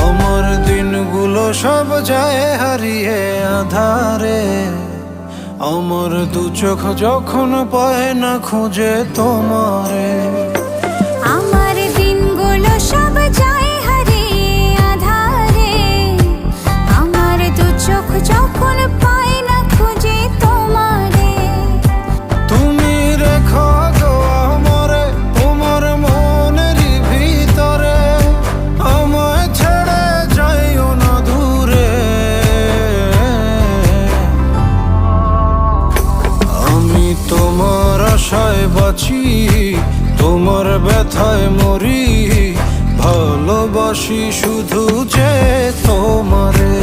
আমার দিনগুলো সব যায় হারিয়ে আধারে, আমার দু চোখ যখন পায় না খুঁজে তোমারে। আমার দিনগুলো সব যায় হারিয়ে আঁধারে, আমার দু চোখ যখন পায় না খুঁজে তোমারে। তুমি রেখো গো আমারে তোমার মনেরই ভিতরে, আমায় ছেড়ে যাইও না দূরে। আমি তোমার আশায় বাঁচি, তোমার ব্যথায় মরি, ভালোবাসি শুধু যে তোমারে।